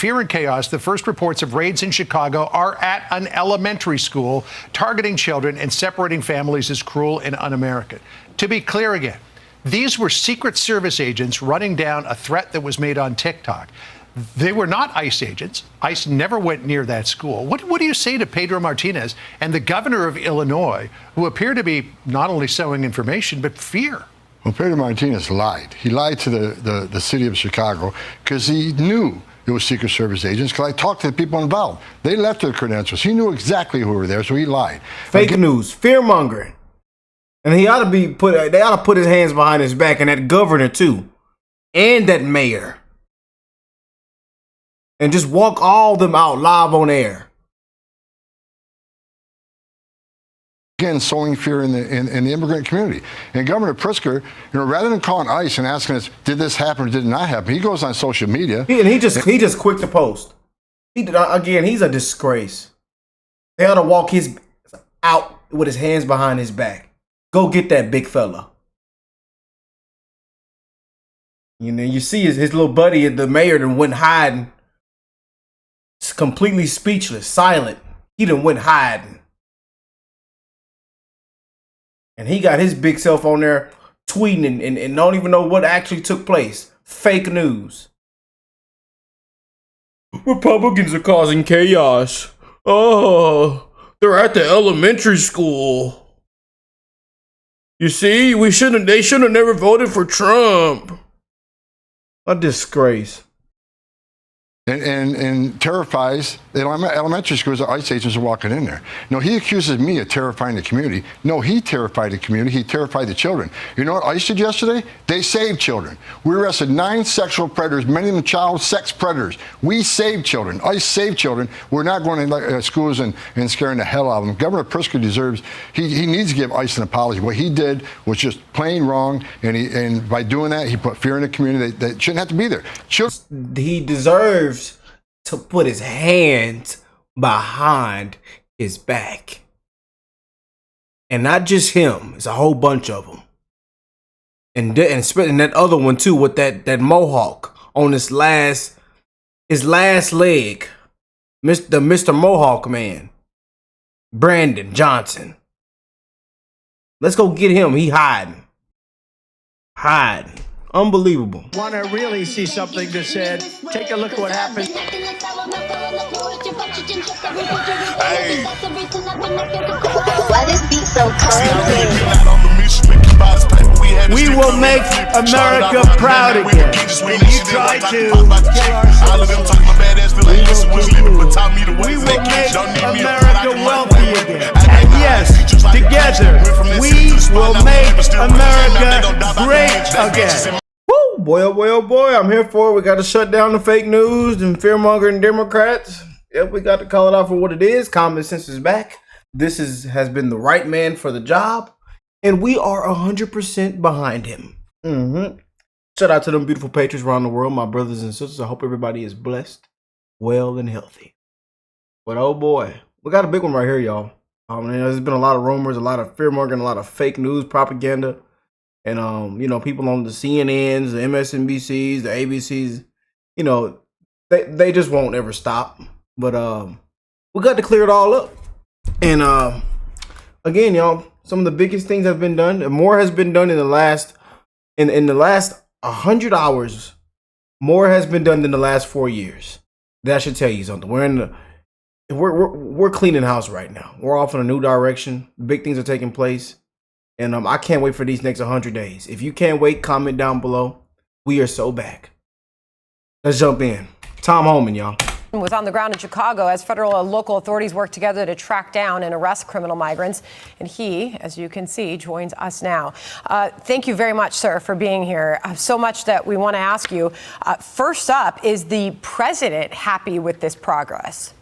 fear and chaos, the first reports of raids in Chicago are at an elementary school. Targeting children and separating families is cruel and un-American. To be clear again, these were Secret Service agents running down a threat that was made on TikTok. They were not ICE agents. ICE never went near that school. What do you say to Pedro Martinez and the governor of Illinois, who appear to be not only sowing information, but fear? Well, Pedro Martinez lied. He lied to the city of Chicago because he knew it was Secret Service agents, because I talked to the people involved. They left their credentials. He knew exactly who were there, so he lied. Fake news, fear-mongering. And he ought to be they ought to put his hands behind his back, and that governor too, and that mayor. And just walk all them out live on air. Again, sowing fear in the immigrant community. And Governor Pritzker, rather than calling ICE and asking us, did this happen or did it not happen? He goes on social media. He just quick to post. Again, he's a disgrace. They ought to walk his out with his hands behind his back. Go get that big fella. You see his little buddy, the mayor, that went hiding. Completely speechless, silent. He done went hiding. And he got his big self on there tweeting and don't even know what actually took place. Fake news. Republicans are causing chaos. Oh, they're at the elementary school. You see, they should have never voted for Trump. A disgrace. And terrifies the elementary schools that ICE agents are walking in there. No, he accuses me of terrifying the community. No, he terrified the community. He terrified the children. You know what ICE did yesterday? They saved children. We arrested 9 sexual predators, many of them child sex predators. We saved children. ICE saved children. We're not going to schools and scaring the hell out of them. Governor Pritzker deserves, he needs to give ICE an apology. What he did was just plain wrong, and by doing that, he put fear in the community that shouldn't have to be there. He deserves to put his hands behind his back. And not just him, it's a whole bunch of them. And that other one too, with that mohawk on his last leg. Mr. Mohawk man. Brandon Johnson. Let's go get him. He hiding. Unbelievable. Want to really see something that said, take a look at what happened. Hey. Why this beat so crazy? We will make America proud again. When you try to kill our we will make America wealthy again. And yes, together, we will make America great again. Woo, boy, oh boy, oh boy, I'm here for it. We got to shut down the fake news and fear-mongering Democrats. Yep, we got to call it out for what it is. Common sense is back. This has been the right man for the job, and we are 100% behind him. Shout out to them beautiful patriots around the world, my brothers and sisters. I hope everybody is blessed, well, and healthy. But oh boy, we got a big one right here, y'all. There's been a lot of rumors, a lot of fear-mongering, a lot of fake news propaganda. And, people on the CNNs, the MSNBCs, the ABCs, they just won't ever stop. But we got to clear it all up. And, again, y'all, some of the biggest things have been done. And more has been done in the last 100 hours. More has been done than the last 4 years. That should tell you something. We're cleaning house right now. We're off in a new direction. Big things are taking place. And I can't wait for these next 100 days. If you can't wait, comment down below. We are so back. Let's jump in. Tom Homan, y'all. Was on the ground in Chicago as federal and local authorities work together to track down and arrest criminal migrants. And he, as you can see, joins us now. Thank you very much, sir, for being here. So much that we want to ask you. First up, is the president happy with this progress?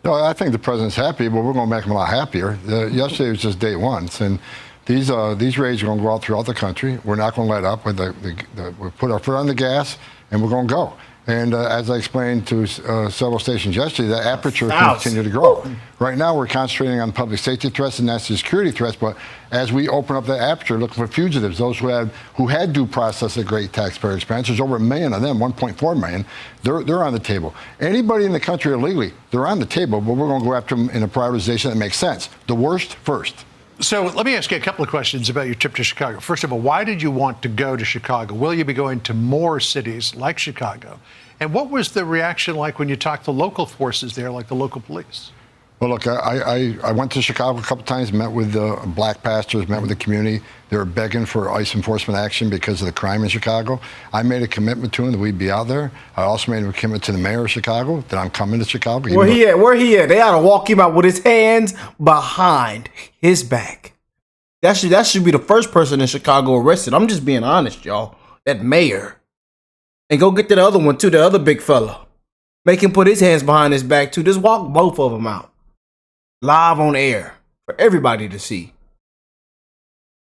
No, I think the president's happy, but we're going to make him a lot happier. Yesterday was just day one, and these raids are going to go out throughout the country. We're not going to let up. We put our foot on the gas, and we're going to go. And as I explained to several stations yesterday, that aperture can continue to grow. Right now, we're concentrating on public safety threats and national security threats, but as we open up that aperture, looking for fugitives, those who had due process at great taxpayer expense, there's over 1 million of them, 1.4 million, they're on the table. Anybody in the country illegally, they're on the table, but we're going to go after them in a prioritization that makes sense. The worst first. So let me ask you a couple of questions about your trip to Chicago. First of all, why did you want to go to Chicago? Will you be going to more cities like Chicago? And what was the reaction like when you talked to local forces there, like the local police? Well, look, I went to Chicago a couple times, met with the black pastors, met with the community. They were begging for ICE enforcement action because of the crime in Chicago. I made a commitment to them that we'd be out there. I also made a commitment to the mayor of Chicago that I'm coming to Chicago. Where he at? Where he at? They ought to walk him out with his hands behind his back. That should be the first person in Chicago arrested. I'm just being honest, y'all. That mayor. And go get that other one, too, the other big fella. Make him put his hands behind his back, too. Just walk both of them out. Live on air for everybody to see.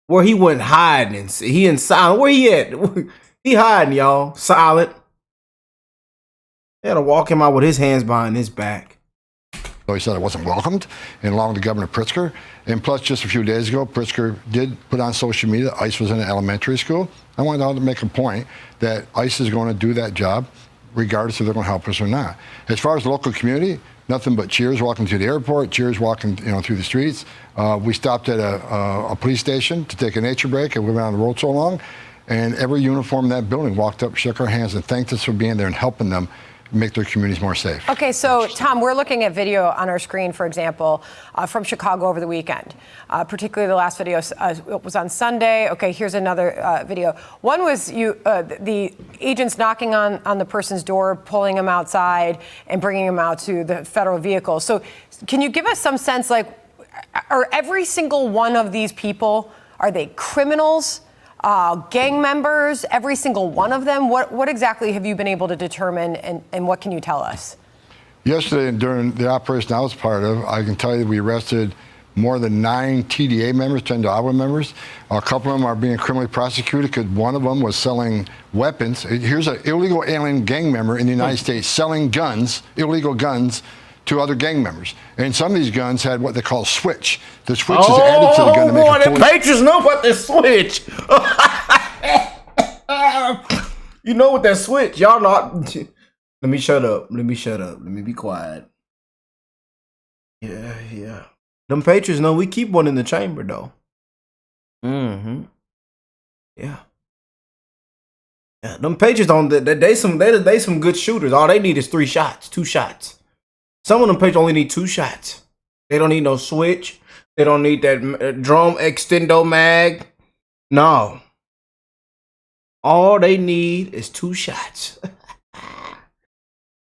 Where he wasn't hiding and he in silent. Where he at? He hiding, y'all. Silent. They had to walk him out with his hands behind his back. So he said I wasn't welcomed, and along with Governor Pritzker. And plus, just a few days ago, Pritzker did put on social media that ICE was in an elementary school. I wanted to make a point that ICE is going to do that job regardless if they're going to help us or not. As far as the local community, nothing but cheers walking to the airport, cheers walking through the streets. We stopped at a police station to take a nature break, and we went on the road so long. And every uniform in that building walked up, shook our hands, and thanked us for being there and helping them make their communities more safe. Okay, so Tom, we're looking at video on our screen, for example, from Chicago over the weekend. Particularly the last video was on Sunday. Okay, here's another video. One was the agents knocking on the person's door, pulling him outside and bringing him out to the federal vehicle. So can you give us some sense, like, are every single one of these people, are they criminals? Gang members, every single one of them? What exactly have you been able to determine, and what can you tell us? Yesterday, during the operation I was part of, I can tell you we arrested more than 9 TDA members, 10 Iowa members. A couple of them are being criminally prosecuted because one of them was selling weapons. Here's an illegal alien gang member in the United States selling guns, illegal guns, to other gang members. And some of these guns had what they call switch. The switch is added to the gun to make it the patrons know about the switch. You know what that switch. Y'all not. Let me shut up. Let me be quiet. Yeah. Them patrons know we keep one in the chamber, though. Yeah. Them patrons don't. They some good shooters. All they need is 2 shots. Some of them patrons only need 2 shots. They don't need no switch. They don't need that drum extendo mag. No. All they need is 2 shots.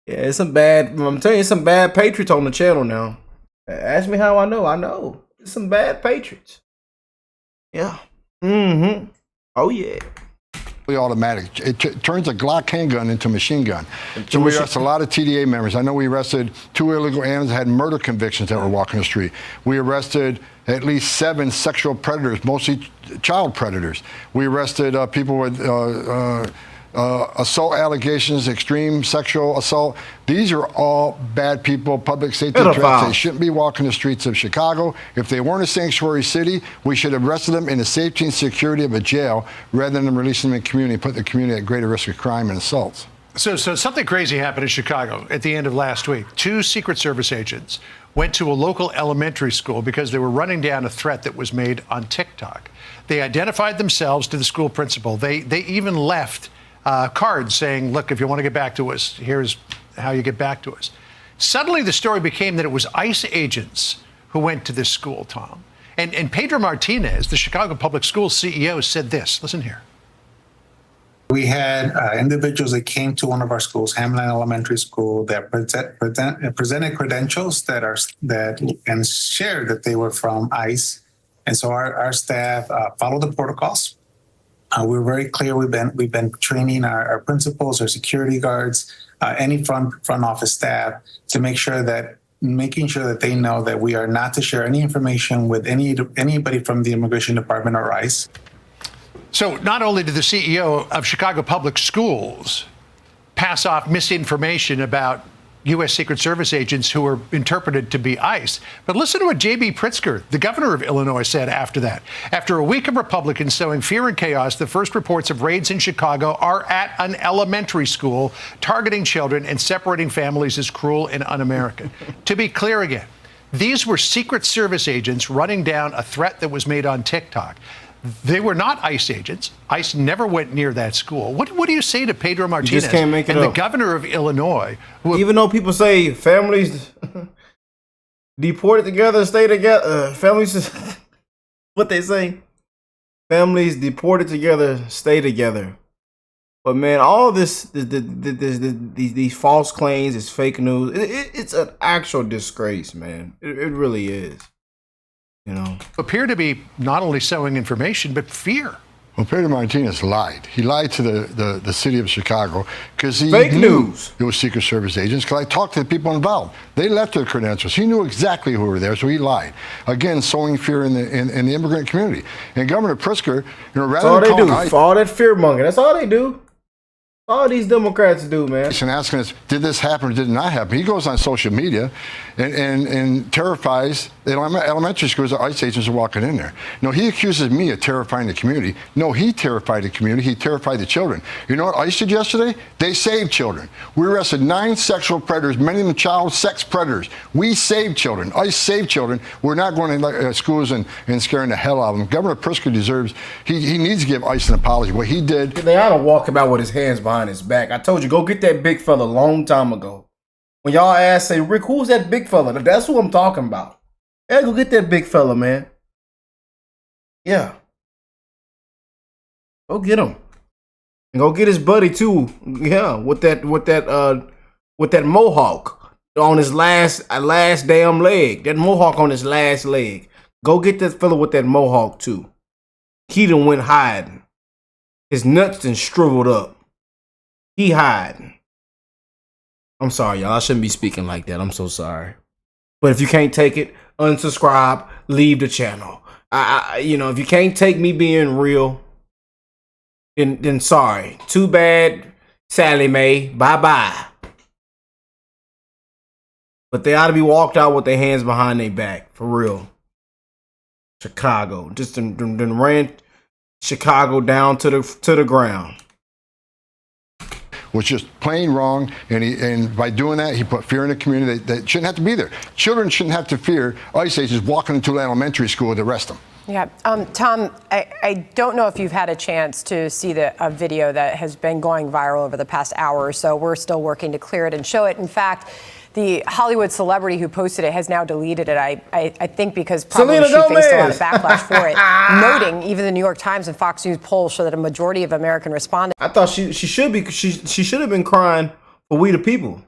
Yeah, it's some bad. I'm telling you, some bad patriots on the channel now. Ask me how I know. I know. It's some bad patriots. Yeah. Oh yeah. Automatic. It turns a Glock handgun into a machine gun. So we arrested a lot of TDA members. I know we arrested 2 illegal aliens that had murder convictions that were walking the street. We arrested at least 7 sexual predators, mostly child predators. We arrested people with assault allegations, extreme sexual assault. These are all bad people, public safety threats. They shouldn't be walking the streets of Chicago. If they weren't a sanctuary city, we should have arrested them in the safety and security of a jail rather than releasing them in the community and put the community at greater risk of crime and assaults. So something crazy happened in Chicago at the end of last week. 2 Secret Service agents went to a local elementary school because they were running down a threat that was made on TikTok. They identified themselves to the school principal. They even left cards saying, look, if you want to get back to us, here's how you get back to us. Suddenly, the story became that it was ICE agents who went to this school, Tom. And Pedro Martinez, the Chicago Public Schools CEO, said this. Listen here. We had individuals that came to one of our schools, Hamlin Elementary School, that presented credentials and shared that they were from ICE. And so our staff followed the protocols. We're very clear. We've been training our principals, our security guards, any front office staff to making sure that they know that we are not to share any information with anybody from the Immigration Department or ICE. So not only did the CEO of Chicago Public Schools pass off misinformation about U.S. Secret Service agents who were interpreted to be ICE. But listen to what J.B. Pritzker, the governor of Illinois, said after that. After a week of Republicans sowing fear and chaos, the first reports of raids in Chicago are at an elementary school. Targeting children and separating families is cruel and un-American. To be clear again, these were Secret Service agents running down a threat that was made on TikTok. They were not ICE agents. ICE never went near that school. What do you say to Pedro Martinez just can't make it and the up. governor of Illinois? Even though people say families deported together, stay together, families, what they say, families deported together, stay together. But man, all this, these false claims, is fake news. It's an actual disgrace, man. It really is. You know, Appear to be not only sowing information, but fear. Well, Pedro Martinez lied. He lied to the city of Chicago because he Fake knew news. it was Secret Service agents. Because I talked to the people involved. They left their credentials. He knew exactly who were there, so he lied. Again, sowing fear in the immigrant community. And Governor Pritzker, rather that's all than they do. calling All that fear mongering. That's all they do. All these Democrats do, man. and asking us, did this happen or did it not happen? He goes on social media and terrifies the elementary schools that ICE agents are walking in there. No, he accuses me of terrifying the community. No, he terrified the community. He terrified the children. You know what ICE did yesterday? They saved children. We arrested 9 sexual predators, many of them child sex predators. We saved children. ICE saved children. We're not going to schools and scaring the hell out of them. Governor Pritzker deserves, he needs to give ICE an apology. What he did. They ought to walk him out with his hands behind his back. I told you, go get that big fella a long time ago. When y'all ask, say, Rick, who's that big fella? That's who I'm talking about. Yeah, go get that big fella, man. Yeah. Go get him. And go get his buddy too. Yeah, with that mohawk on his last damn leg. That mohawk on his last leg. Go get that fella with that mohawk too. He done went hiding. His nuts done shriveled up. He hiding. I'm sorry, y'all. I shouldn't be speaking like that. I'm so sorry. But if you can't take it, unsubscribe, leave the channel. If you can't take me being real, then sorry. Too bad, Sally Mae. Bye-bye. But they ought to be walked out with their hands behind their back. For real. Chicago. Just done ran Chicago down to the ground. Was just plain wrong, and by doing that, he put fear in the community that shouldn't have to be there. Children shouldn't have to fear ICE agents walking into an elementary school to arrest them. Yeah. Tom, I don't know if you've had a chance to see a video that has been going viral over the past hour or so. We're still working to clear it and show it. In fact, the Hollywood celebrity who posted it has now deleted it, I think, because probably she faced a lot of backlash for it. Noting even the New York Times and Fox News polls show that a majority of American respondents. I thought she should have been crying for we the people,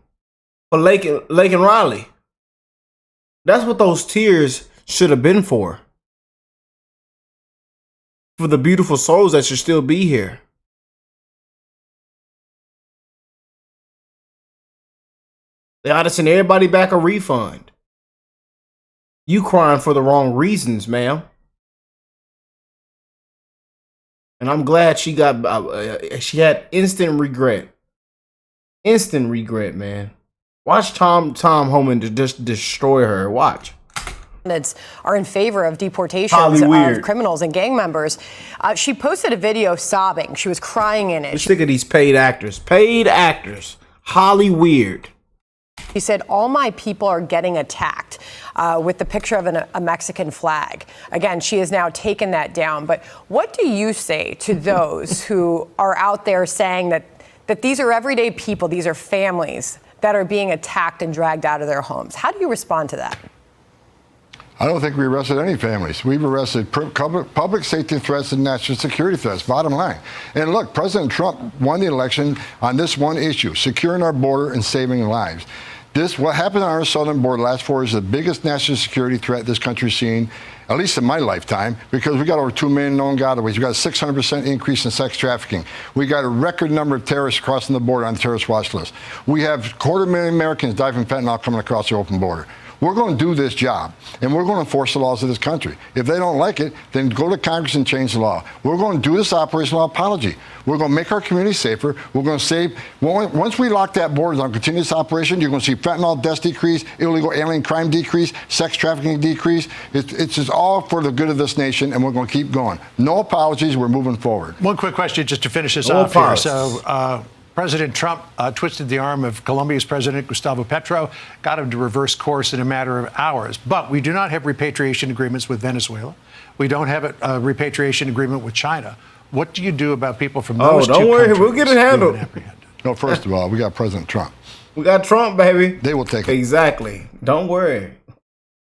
for Lake and Riley. That's what those tears should have been for. For the beautiful souls that should still be here. They ought to send everybody back a refund. You crying for the wrong reasons, ma'am. And I'm glad she had instant regret. Instant regret, man. Watch Tom Homan to just destroy her. Watch. Are in favor of deportations of criminals and gang members. She posted a video sobbing. She was crying in it. Let's think of these paid actors. Paid actors. Holly Weird. She said, all my people are getting attacked, with the picture of a Mexican flag. Again, she has now taken that down. But what do you say to those who are out there saying that these are everyday people, these are families that are being attacked and dragged out of their homes? How do you respond to that? I don't think we arrested any families. We've arrested public safety threats and national security threats, bottom line. And look, President Trump won the election on this one issue, securing our border and saving lives. What happened on our southern border last 4 years is the biggest national security threat this country's seen, at least in my lifetime, because we got over 2 million known gotaways. We got a 600% increase in sex trafficking. We got a record number of terrorists crossing the border on the terrorist watch list. We have 250,000 Americans die from fentanyl coming across the open border. We're going to do this job, and we're going to enforce the laws of this country. If they don't like it, then go to Congress and change the law. We're going to do this operational apology. We're going to make our community safer. We're going to save. Once we lock that border on continuous operation, you're going to see fentanyl deaths decrease, illegal alien crime decrease, sex trafficking decrease. It's just all for the good of this nation, and we're going to keep going. No apologies. We're moving forward. One quick question just to finish this off here. So President Trump twisted the arm of Colombia's President Gustavo Petro, got him to reverse course in a matter of hours. But we do not have repatriation agreements with Venezuela. We don't have a repatriation agreement with China. What do you do about people from those two countries? Oh, don't worry. We'll get it handled. No, first of all, we got President Trump. We got Trump, baby. They will take it. Exactly. Don't worry.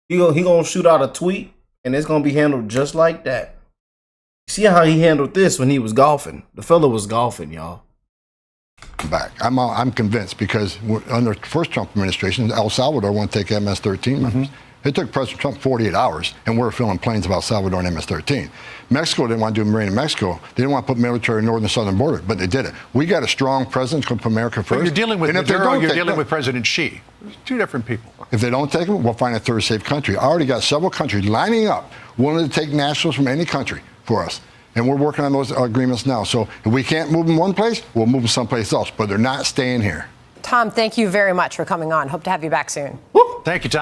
He gonna shoot out a tweet, and it's gonna be handled just like that. See how he handled this when he was golfing. The fella was golfing, y'all. Back. I'm convinced because under the first Trump administration, El Salvador won't take MS-13 members. It took President Trump 48 hours, and we're filling planes of El Salvador and MS-13. Mexico didn't want to do Marine in Mexico. They didn't want to put military northern and southern border, but they did it. We got a strong president who's going to put America first. But you're dealing with and if they don't you're take dealing them, with President Xi. Two different people. If they don't take them, we'll find a third safe country. I already got several countries lining up, willing to take nationals from any country for us. And we're working on those agreements now. So if we can't move them one place, we'll move them someplace else. But they're not staying here. Tom, thank you very much for coming on. Hope to have you back soon. Thank you, Tom.